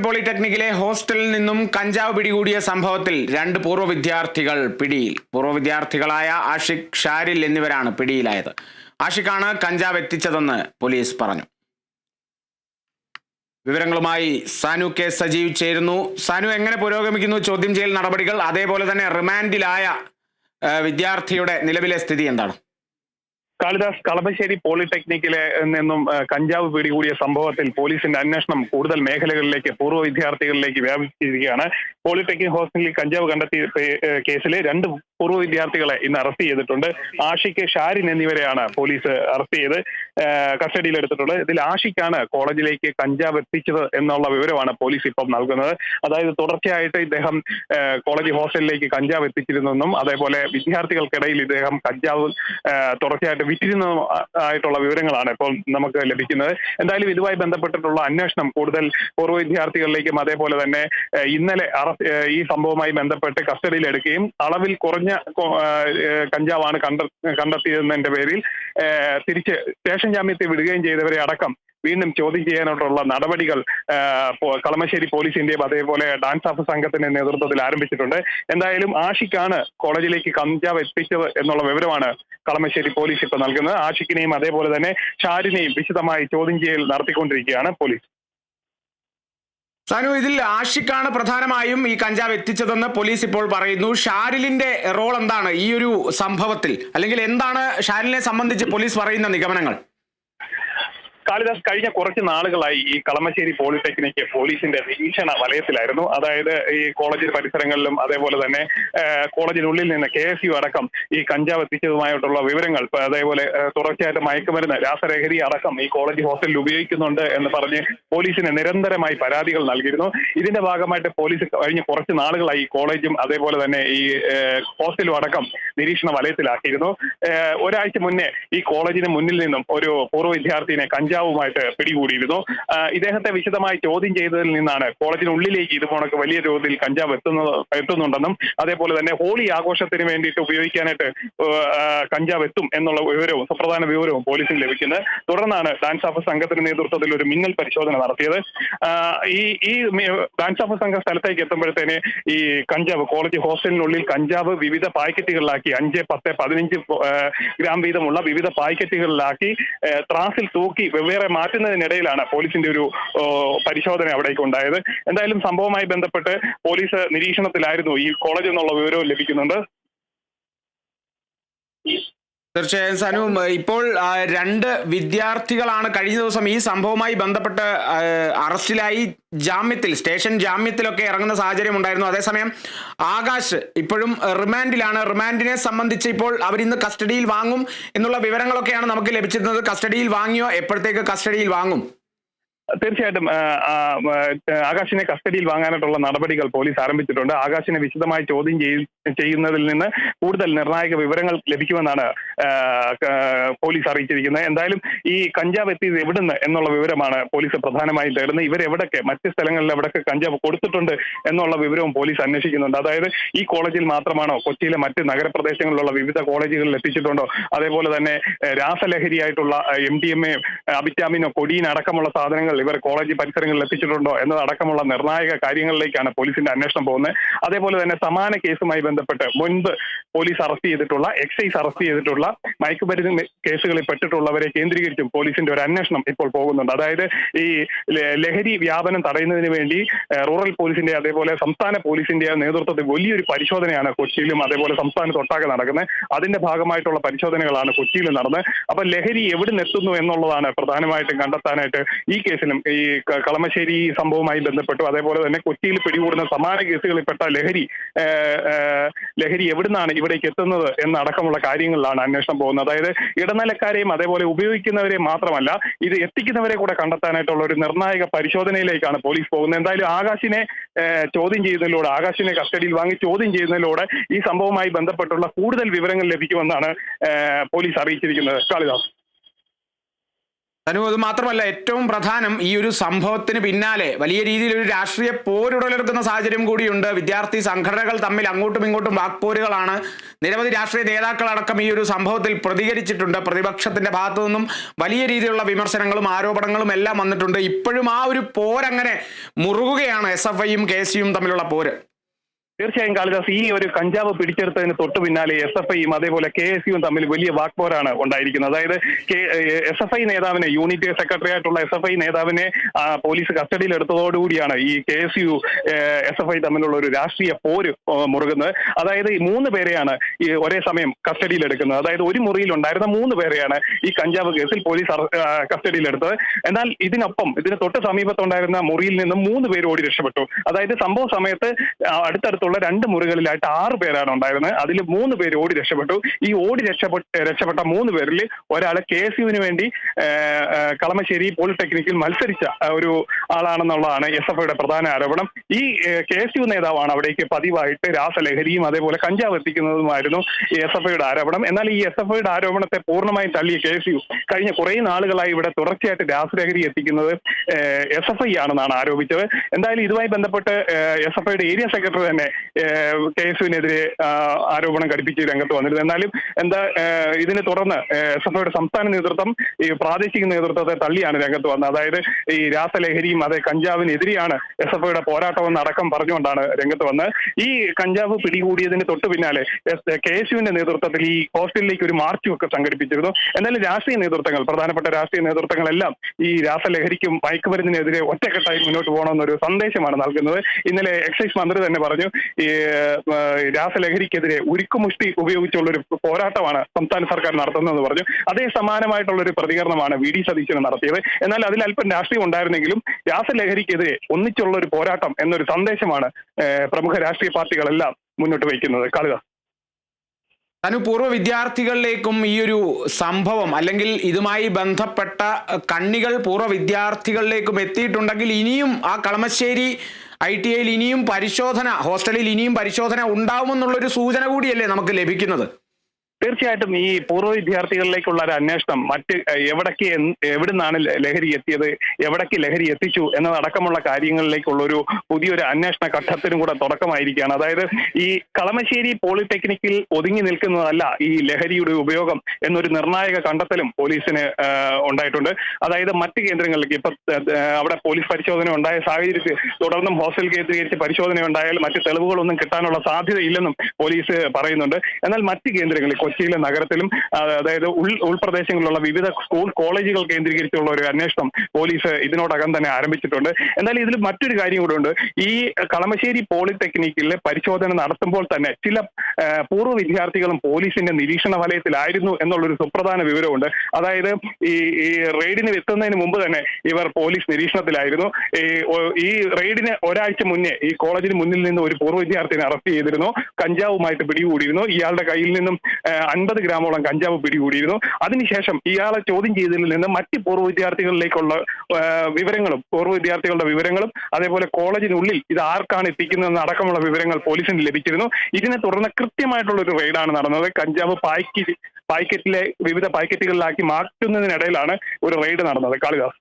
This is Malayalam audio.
പോളിടെക്നിക്കിലെ ഹോസ്റ്റലിൽ നിന്നും കഞ്ചാവ് പിടികൂടിയ സംഭവത്തിൽ 2 പൂർവ്വ വിദ്യാർത്ഥികൾ പിടിയിൽ. പൂർവ്വ വിദ്യാർത്ഥികളായ ആഷിഖ്, ഷാരിൽ എന്നിവരാണ് പിടിയിലായത്. ആഷിഖാണ് കഞ്ചാവ് എത്തിച്ചതെന്ന് പോലീസ് പറഞ്ഞു. വിവരങ്ങളുമായി സാനു കെ സജീവ് ചേരുന്നു. സാനു, എങ്ങനെ പുരോഗമിക്കുന്നു ചോദ്യം ചെയ്യൽ നടപടികൾ? അതേപോലെ തന്നെ റിമാൻഡിലായ വിദ്യാർത്ഥിയുടെ നിലവിലെ സ്ഥിതി എന്താണ്? കാളിദാസ്, കളമശ്ശേരി പോളിടെക്നിക്കിലെ നിന്നും കഞ്ചാവ് പിടികൂടിയ സംഭവത്തിൽ പോലീസിന്റെ അന്വേഷണം കൂടുതൽ മേഖലകളിലേക്ക്, പൂർവ്വ വിദ്യാർത്ഥികളിലേക്ക് വ്യാപിച്ചിരിക്കുകയാണ്. പോളിടെക്നിക് ഹോസ്റ്റലിൽ കഞ്ചാവ് കണ്ടെത്തിയ കേസിലെ 2 പൂർവ്വ വിദ്യാർത്ഥികളെ ഇന്ന് അറസ്റ്റ് ചെയ്തിട്ടുണ്ട്. ആഷിഖ്, ഷാരിൻ എന്നിവരെയാണ് പോലീസ് അറസ്റ്റ് ചെയ്ത് കസ്റ്റഡിയിൽ എടുത്തിട്ടുള്ളത്. ഇതിൽ ആഷിഖാണ് കോളേജിലേക്ക് കഞ്ചാവ് എത്തിച്ചത് എന്നുള്ള വിവരമാണ് പോലീസ് ഇപ്പം നൽകുന്നത്. അതായത് തുടർച്ചയായിട്ട് ഇദ്ദേഹം കോളേജ് ഹോസ്റ്റലിലേക്ക് കഞ്ചാവ് എത്തിച്ചിരുന്നെന്നും അതേപോലെ വിദ്യാർത്ഥികൾക്കിടയിൽ ഇദ്ദേഹം കഞ്ചാവ് തുടർച്ചയായിട്ട് വിറ്റിരുന്നതായിട്ടുള്ള വിവരങ്ങളാണ് ഇപ്പോൾ നമുക്ക് ലഭിക്കുന്നത്. എന്തായാലും ഇതുമായി ബന്ധപ്പെട്ടിട്ടുള്ള അന്വേഷണം കൂടുതൽ പൂർവ്വ വിദ്യാർത്ഥികളിലേക്കും അതേപോലെ തന്നെ ഇന്നലെ ഈ സംഭവവുമായി ബന്ധപ്പെട്ട് കസ്റ്റഡിയിൽ എടുക്കുകയും അളവിൽ കുറഞ്ഞ കഞ്ചാവാണ് കണ്ടെത്തിയതിന്റെ പേരിൽ തിരിച്ച് സ്റ്റേഷൻ ജാമ്യത്തിൽ വിടുകയും ചെയ്തവരെ അടക്കം വീണ്ടും ചോദ്യം ചെയ്യാനായിട്ടുള്ള നടപടികൾ കളമശ്ശേരി പോലീസിന്റെയും അതേപോലെ ഡാൻസ് ഓഫ് സംഘത്തിന്റെ നേതൃത്വത്തിൽ ആരംഭിച്ചിട്ടുണ്ട്. എന്തായാലും ആഷിഖാണ് കോളേജിലേക്ക് കഞ്ചാവ് എത്തിച്ചത് എന്നുള്ള വിവരമാണ് കളമശ്ശേരി പോലീസ് ഇപ്പോൾ നൽകുന്നത്. ആഷിഖിനെയും അതേപോലെ തന്നെ ഷാരിനെയും വിശദമായി ചോദ്യം ചെയ്യൽ നടത്തിക്കൊണ്ടിരിക്കുകയാണ് പോലീസ്. സാനു, ഇതിൽ ആഷിഖാണ് പ്രധാനമായും ഈ കഞ്ചാവ് എത്തിച്ചതെന്ന് പോലീസ് ഇപ്പോൾ പറയുന്നു. ഷാരിലിന്റെ റോൾ എന്താണ് ഈ ഒരു സംഭവത്തിൽ? അല്ലെങ്കിൽ എന്താണ് ഷാരിലിനെ സംബന്ധിച്ച് പോലീസ് പറയുന്ന നിഗമനങ്ങൾ? കാളിദാസ്, കഴിഞ്ഞ കുറച്ച് നാളുകളായി ഈ കളമശ്ശേരി പോളിടെക്നിക്ക് പോലീസിന്റെ നിരീക്ഷണ വലയത്തിലായിരുന്നു. അതായത് ഈ കോളേജ് പരിസരങ്ങളിലും അതേപോലെ തന്നെ കോളേജിനുള്ളിൽ നിന്ന് KSU അടക്കം ഈ കഞ്ചാവ് എത്തിച്ചതുമായിട്ടുള്ള വിവരങ്ങൾ, അതേപോലെ തുടർച്ചയായിട്ട് മയക്കുമരുന്ന്, രാസലഹരി അടക്കം ഈ കോളേജ് ഹോസ്റ്റലിൽ ഉപയോഗിക്കുന്നുണ്ട് എന്ന് പറഞ്ഞ് പോലീസിന് നിരന്തരമായി പരാതികൾ നൽകിയിരുന്നു. ഇതിന്റെ ഭാഗമായിട്ട് പോലീസ് കഴിഞ്ഞ കുറച്ച് നാളുകളായി ഈ കോളേജും അതേപോലെ തന്നെ ഈ ഹോസ്റ്റലും അടക്കം നിരീക്ഷണ വലയത്തിലാക്കിയിരുന്നു. ഒരാഴ്ച മുന്നേ ഈ കോളേജിന് മുന്നിൽ നിന്നും ഒരു പൂർവ്വ വിദ്യാർത്ഥിനെ കഞ്ചാവുമായിട്ട് പിടികൂടിയിരുന്നു. ഇദ്ദേഹത്തെ വിശദമായി ചോദ്യം ചെയ്തതിൽ നിന്നാണ് കോളേജിനുള്ളിലേക്ക് ഇതുപോണക്ക് വലിയ തോതിൽ കഞ്ചാവ് എത്തുന്നുണ്ടെന്നും അതേപോലെ തന്നെ ഹോളി ആഘോഷത്തിന് വേണ്ടിയിട്ട് ഉപയോഗിക്കാനായിട്ട് കഞ്ചാവ് എത്തും എന്നുള്ള വിവരവും സുപ്രധാന വിവരവും പോലീസിന് ലഭിക്കുന്നത്. തുടർന്നാണ് ഡാൻസ് ഓഫ് സംഘത്തിന്റെ നേതൃത്വത്തിൽ ഒരു മിന്നൽ പരിശോധന നടത്തിയത്. ഈ ഡാൻസ് ഓഫ് സംഘം സ്ഥലത്തേക്ക് എത്തുമ്പോഴത്തേന് ഈ കഞ്ചാവ് കോളേജ് ഹോസ്റ്റലിനുള്ളിൽ കഞ്ചാവ് വിവിധ പാക്കറ്റുകളിലാക്കി 5, 10, 15 ഗ്രാം വീതമുള്ള വിവിധ പാക്കറ്റുകളിലാക്കി ത്രാസിൽ തൂക്കി വെവ്വേറെ മാറ്റുന്നതിനിടയിലാണ് പോലീസിന്റെ ഒരു പരിശോധന അവിടേക്ക് ഉണ്ടായത്. എന്തായാലും സംഭവവുമായി ബന്ധപ്പെട്ട് പോലീസ് നിരീക്ഷണത്തിലായിരുന്നു. ഈ കോളേജ് എന്നുള്ള വിവരവും ലഭിക്കുന്നുണ്ട്. തീർച്ചയായും സാനു, ഇപ്പോൾ 2 വിദ്യാർത്ഥികളാണ് കഴിഞ്ഞ ദിവസം ഈ സംഭവവുമായി ബന്ധപ്പെട്ട് അറസ്റ്റിലായി സ്റ്റേഷൻ ജാമ്യത്തിലൊക്കെ ഇറങ്ങുന്ന സാഹചര്യം ഉണ്ടായിരുന്നു. അതേസമയം ആകാശ് ഇപ്പോഴും റിമാൻഡിലാണ്. റിമാൻഡിനെ സംബന്ധിച്ച് ഇപ്പോൾ അവരിന്ന് കസ്റ്റഡിയിൽ വാങ്ങും എന്നുള്ള വിവരങ്ങളൊക്കെയാണ് നമുക്ക് ലഭിച്ചിരുന്നത്. കസ്റ്റഡിയിൽ വാങ്ങിയോ? എപ്പോഴത്തേക്ക് കസ്റ്റഡിയിൽ വാങ്ങും? തീർച്ചയായിട്ടും ആകാശിനെ കസ്റ്റഡിയിൽ വാങ്ങാനായിട്ടുള്ള നടപടികൾ പോലീസ് ആരംഭിച്ചിട്ടുണ്ട്. ആകാശിനെ വിശദമായി ചോദ്യം ചെയ്യുന്നതിൽ നിന്ന് കൂടുതൽ നിർണായക വിവരങ്ങൾ ലഭിക്കുമെന്നാണ് പോലീസ് അറിയിച്ചിരിക്കുന്നത്. എന്തായാലും ഈ കഞ്ചാവ് എത്തിയത് എവിടുന്ന് എന്നുള്ള വിവരമാണ് പോലീസ് പ്രധാനമായും തേടുന്നത്. ഇവരെവിടൊക്കെ മറ്റ് സ്ഥലങ്ങളിൽ എവിടൊക്കെ കഞ്ചാവ് കൊടുത്തിട്ടുണ്ട് എന്നുള്ള വിവരവും പോലീസ് അന്വേഷിക്കുന്നുണ്ട്. അതായത് ഈ കോളേജിൽ മാത്രമാണോ, കൊച്ചിയിലെ മറ്റ് നഗരപ്രദേശങ്ങളിലുള്ള വിവിധ കോളേജുകളിൽ എത്തിച്ചിട്ടുണ്ടോ, അതേപോലെ തന്നെ രാസലഹരിയായിട്ടുള്ള MDMA, അബിറ്റാമിനോ, കൊടീൻ അടക്കമുള്ള സാധനങ്ങൾ ഇവർ കോളേജ് പരിസരങ്ങളിൽ എത്തിച്ചിട്ടുണ്ടോ എന്നതടക്കമുള്ള നിർണായക കാര്യങ്ങളിലേക്കാണ് പോലീസിന്റെ അന്വേഷണം പോകുന്നത്. അതേപോലെ തന്നെ സമാന കേസുമായി ബന്ധപ്പെട്ട് മുൻപ് പോലീസ് അറസ്റ്റ് ചെയ്തിട്ടുള്ള, എക്സൈസ് അറസ്റ്റ് ചെയ്തിട്ടുള്ള മയക്കുമരുന്ന് കേസുകളിൽ പെട്ടിട്ടുള്ളവരെ കേന്ദ്രീകരിച്ചും പോലീസിന്റെ ഒരു അന്വേഷണം ഇപ്പോൾ പോകുന്നുണ്ട്. അതായത് ഈ ലഹരി വ്യാപനം തടയുന്നതിന് വേണ്ടി റൂറൽ പോലീസിന്റെ അതേപോലെ സംസ്ഥാന പോലീസിന്റെ നേതൃത്വത്തിൽ വലിയൊരു പരിശോധനയാണ് കൊച്ചിയിലും അതേപോലെ സംസ്ഥാനത്തൊട്ടാകെ നടക്കുന്നത്. അതിന്റെ ഭാഗമായിട്ടുള്ള പരിശോധനകളാണ് കൊച്ചിയിൽ നടന്നത്. അപ്പൊ ലഹരി എവിടെ നിന്നെത്തുന്നു എന്നുള്ളതാണ് പ്രധാനമായിട്ടും കണ്ടെത്താനായിട്ട് ഈ കേസിലും ഈ കളമശ്ശേരി സംഭവവുമായി ബന്ധപ്പെട്ടു അതേപോലെ തന്നെ കൊച്ചിയിൽ പിടികൂടുന്ന സമാന കേസുകളിൽപ്പെട്ട ലഹരി എവിടുന്നാണ് ഇവിടേക്ക് എത്തുന്നത് എന്നടക്കമുള്ള കാര്യങ്ങളിലാണ് അന്വേഷണം പോകുന്നത്. അതായത് ഇടനിലക്കാരെയും അതേപോലെ ഉപയോഗിക്കുന്നവരെയും മാത്രമല്ല, ഇത് എത്തിക്കുന്നവരെ കൂടെ കണ്ടെത്താനായിട്ടുള്ള ഒരു നിർണായക പരിശോധനയിലേക്കാണ് പോലീസ് പോകുന്നത്. എന്തായാലും ആകാശിനെ ചോദ്യം ചെയ്യുന്നതിലൂടെ, ആകാശിനെ കസ്റ്റഡിയിൽ വാങ്ങി ചോദ്യം ചെയ്യുന്നതിലൂടെ ഈ സംഭവവുമായി ബന്ധപ്പെട്ടുള്ള കൂടുതൽ വിവരങ്ങൾ ലഭിക്കുമെന്നാണ് പോലീസ് അറിയിച്ചിരിക്കുന്നത്. കാളിദാസ്. അനു, അത് മാത്രമല്ല ഏറ്റവും പ്രധാനം ഈ ഒരു സംഭവത്തിന് പിന്നാലെ വലിയ രീതിയിൽ ഒരു രാഷ്ട്രീയ പോരുടലെടുക്കുന്ന സാഹചര്യം കൂടിയുണ്ട്. വിദ്യാർത്ഥി സംഘടനകൾ തമ്മിൽ അങ്ങോട്ടും ഇങ്ങോട്ടും വാക്പോരുകളാണ്. നിരവധി രാഷ്ട്രീയ നേതാക്കളടക്കം ഈ ഒരു സംഭവത്തിൽ പ്രതികരിച്ചിട്ടുണ്ട്. പ്രതിപക്ഷത്തിന്റെ ഭാഗത്തു നിന്നും വലിയ രീതിയിലുള്ള വിമർശനങ്ങളും ആരോപണങ്ങളും എല്ലാം വന്നിട്ടുണ്ട്. ഇപ്പോഴും ആ ഒരു പോരങ്ങനെ മുറുകുകയാണ്, SFIയും KSUവും തമ്മിലുള്ള പോര്. തീർച്ചയായും കാളിദാസ്, ഈ ഒരു കഞ്ചാവ് പിടിച്ചെടുത്തതിന് തൊട്ടു പിന്നാലെ SFIയും അതേപോലെ KSUവും തമ്മിൽ വലിയ വാക്പോരാണ് ഉണ്ടായിരിക്കുന്നത്. അതായത് SFI നേതാവിനെ, യൂണിറ്റ് സെക്രട്ടറി ആയിട്ടുള്ള SFI നേതാവിനെ പോലീസ് കസ്റ്റഡിയിൽ എടുത്തതോടുകൂടിയാണ് ഈ KSU SFI തമ്മിലുള്ള ഒരു രാഷ്ട്രീയ പോര് മുറുകുന്നത്. അതായത് 3 പേരെയാണ് ഈ ഒരേ സമയം കസ്റ്റഡിയിൽ എടുക്കുന്നത്. അതായത് ഒരു മുറിയിൽ ഉണ്ടായിരുന്ന 3 പേരെയാണ് ഈ കഞ്ചാവ് കേസിൽ പോലീസ് കസ്റ്റഡിയിൽ എടുത്തത്. എന്നാൽ ഇതിന് തൊട്ട് സമീപത്തുണ്ടായിരുന്ന മുറിയിൽ നിന്നും 3 പേര് ഓടി രക്ഷപ്പെട്ടു. അതായത് സംഭവ സമയത്ത് അടുത്തടുത്തുള്ള 2 മുറികളിലായിട്ട് 6 പേരാണ് ഉണ്ടായിരുന്നത്. അതിൽ 3 പേര് ഓടി രക്ഷപ്പെട്ടു. ഈ ഓടി രക്ഷപ്പെട്ട 3 പേരിൽ ഒരാൾ KSUവിന് വേണ്ടി കളമശ്ശേരി പോളിടെക്നിക്കിൽ മത്സരിച്ച ഒരു ആളാണെന്നുള്ളതാണ് SFIയുടെ പ്രധാന ആരോപണം. ഈ KSU നേതാവാണ് അവിടേക്ക് പതിവായിട്ട് രാസലഹരിയും അതേപോലെ കഞ്ചാവ് എത്തിക്കുന്നതുമായിരുന്നു ഈ SFIയുടെ ആരോപണം. എന്നാൽ ഈ SFIയുടെ ആരോപണത്തെ പൂർണ്ണമായും തള്ളിയ KSU കഴിഞ്ഞ കുറേ നാളുകളായി ഇവിടെ തുടർച്ചയായിട്ട് രാസലഹരി എത്തിക്കുന്നത് SFI ആണെന്നാണ് ആരോപിച്ചത്. എന്തായാലും ഇതുമായി ബന്ധപ്പെട്ട് SFIയുടെ ഏരിയ സെക്രട്ടറി തന്നെ KSUവിനെതിരെ ആരോപണം ഘടിപ്പിച്ച് രംഗത്ത് വന്നിരുന്നു. എന്നാലും ഇതിനെ തുടർന്ന് SFIയുടെ സംസ്ഥാന നേതൃത്വം ഈ പ്രാദേശിക നേതൃത്വത്തെ തള്ളിയാണ് രംഗത്ത് വന്നത്. അതായത് ഈ രാസലഹരിയും അതേ കഞ്ചാവിനെതിരെയാണ് SFIയുടെ പോരാട്ടമെന്ന് അടക്കം പറഞ്ഞുകൊണ്ടാണ് രംഗത്ത് വന്നത്. ഈ കഞ്ചാവ് പിടികൂടിയതിന് തൊട്ടു പിന്നാലെ KSUവിന്റെ നേതൃത്വത്തിൽ ഈ ഹോസ്റ്റലിലേക്ക് ഒരു മാർച്ചും ഒക്കെ സംഘടിപ്പിച്ചിരുന്നു. എന്നാലും രാഷ്ട്രീയ നേതൃത്വങ്ങൾ, പ്രധാനപ്പെട്ട രാഷ്ട്രീയ നേതൃത്വങ്ങളെല്ലാം ഈ രാസലഹരിക്കും മയക്കുമരുന്നിനെതിരെ ഒറ്റക്കെട്ടായി മുന്നോട്ട് പോകണമെന്നൊരു സന്ദേശമാണ് നൽകുന്നത്. ഇന്നലെ എക്സൈസ് മന്ത്രി തന്നെ പറഞ്ഞു, ഈ രാസലഹരിക്കെതിരെ ഉരുക്കുമുഷ്ടി ഉപയോഗിച്ചുള്ള ഒരു പോരാട്ടമാണ് സംസ്ഥാന സർക്കാർ നടത്തുന്നതെന്ന് പറഞ്ഞു. അതേ സമാനമായിട്ടുള്ള ഒരു പ്രതികരണമാണ് VD സതീശന് നടത്തിയത്. എന്നാൽ അതിൽ അല്പം രാഷ്ട്രീയം ഉണ്ടായിരുന്നെങ്കിലും രാസലഹരിക്കെതിരെ ഒന്നിച്ചുള്ള ഒരു പോരാട്ടം എന്നൊരു സന്ദേശമാണ് പ്രമുഖ രാഷ്ട്രീയ പാർട്ടികളെല്ലാം മുന്നോട്ട് വയ്ക്കുന്നത്. കാളിദാസ്, പൂർവ്വ വിദ്യാർത്ഥികളിലേക്കും ഈ ഒരു സംഭവം അല്ലെങ്കിൽ ഇതുമായി ബന്ധപ്പെട്ട കണ്ണികൾ പൂർവ്വ വിദ്യാർത്ഥികളിലേക്കും എത്തിയിട്ടുണ്ടെങ്കിൽ ഇനിയും ആ കളമശ്ശേരി ITIയിൽ ഇനിയും പരിശോധന, ഹോസ്റ്റലിൽ ഇനിയും പരിശോധന ഉണ്ടാവുമെന്നുള്ളൊരു സൂചന കൂടിയല്ലേ നമുക്ക് ലഭിക്കുന്നത്? തീർച്ചയായിട്ടും ഈ പൂർവ്വ വിദ്യാർത്ഥികളിലേക്കുള്ള ഒരു അന്വേഷണം എവിടുന്നാണ് ലഹരി എത്തിയത്, എവിടേക്ക് ലഹരി എത്തിച്ചു എന്നതടക്കമുള്ള കാര്യങ്ങളിലേക്കുള്ള ഒരു പുതിയൊരു അന്വേഷണ ഘട്ടത്തിനും കൂടെ തുടക്കമായിരിക്കുകയാണ്. അതായത് ഈ കളമശ്ശേരി പോളിടെക്നിക്കിൽ ഒതുങ്ങി നിൽക്കുന്നതല്ല ഈ ലഹരിയുടെ ഉപയോഗം എന്നൊരു നിർണായക കണ്ടെത്തലും പോലീസിന് ഉണ്ടായിട്ടുണ്ട്. അതായത് മറ്റ് കേന്ദ്രങ്ങളിലേക്ക് ഇപ്പൊ അവിടെ പോലീസ് പരിശോധന ഉണ്ടായ സാഹചര്യത്തിൽ തുടർന്നും ഹോസ്റ്റൽ കേന്ദ്രീകരിച്ച് പരിശോധന ഉണ്ടായാൽ മറ്റ് തെളിവുകളൊന്നും കിട്ടാനുള്ള സാധ്യതയില്ലെന്നും പോലീസ് പറയുന്നുണ്ട്. എന്നാൽ മറ്റ് കേന്ദ്രങ്ങളിൽ കൊച്ചിയിലെ നഗരത്തിലും അതായത് ഉൾപ്രദേശങ്ങളിലുള്ള വിവിധ സ്കൂൾ കോളേജുകൾ കേന്ദ്രീകരിച്ചുള്ള ഒരു അന്വേഷണം പോലീസ് ഇതിനോടകം തന്നെ ആരംഭിച്ചിട്ടുണ്ട്. എന്നാൽ ഇതിൽ മറ്റൊരു കാര്യം കൂടെ ഉണ്ട്. ഈ കളമശ്ശേരി പോളിടെക്നിക്കിലെ പരിശോധന നടത്തുമ്പോൾ തന്നെ ചില പൂർവ്വ വിദ്യാർത്ഥികളും പോലീസിന്റെ നിരീക്ഷണ വലയത്തിലായിരുന്നു എന്നുള്ളൊരു സുപ്രധാന വിവരമുണ്ട്. അതായത് ഈ റെയ്ഡിന് എത്തുന്നതിന് മുമ്പ് തന്നെ ഇവർ പോലീസ് നിരീക്ഷണത്തിലായിരുന്നു. ഈ റെയ്ഡിന് ഒരാഴ്ച മുന്നേ ഈ കോളേജിന് മുന്നിൽ നിന്ന് ഒരു പൂർവ്വ വിദ്യാർത്ഥിനെ അറസ്റ്റ് ചെയ്തിരുന്നു, കഞ്ചാവുമായിട്ട് പിടികൂടിയിരുന്നു. ഇയാളുടെ കയ്യിൽ നിന്നും 50 ഗ്രാമോളം കഞ്ചാവ് പിടികൂടിയിരുന്നു. അതിനുശേഷം ഇയാളെ ചോദ്യം ചെയ്തതിൽ നിന്ന് മറ്റ് പൂർവ്വ വിദ്യാർത്ഥികളിലേക്കുള്ള പൂർവ്വ വിദ്യാർത്ഥികളുടെ വിവരങ്ങളും അതേപോലെ കോളേജിനുള്ളിൽ ഇത് ആർക്കാണ് എത്തിക്കുന്നതെന്ന് അടക്കമുള്ള വിവരങ്ങൾ പോലീസിന് ലഭിച്ചിരുന്നു. ഇതിനെ തുടർന്ന് കൃത്യമായിട്ടുള്ള ഒരു റെയ്ഡാണ് നടന്നത്. കഞ്ചാവ് വിവിധ പാക്കറ്റുകളിലാക്കി മാറ്റുന്നതിനിടയിലാണ് ഒരു റെയ്ഡ് നടന്നത്. കാളിദാസ്.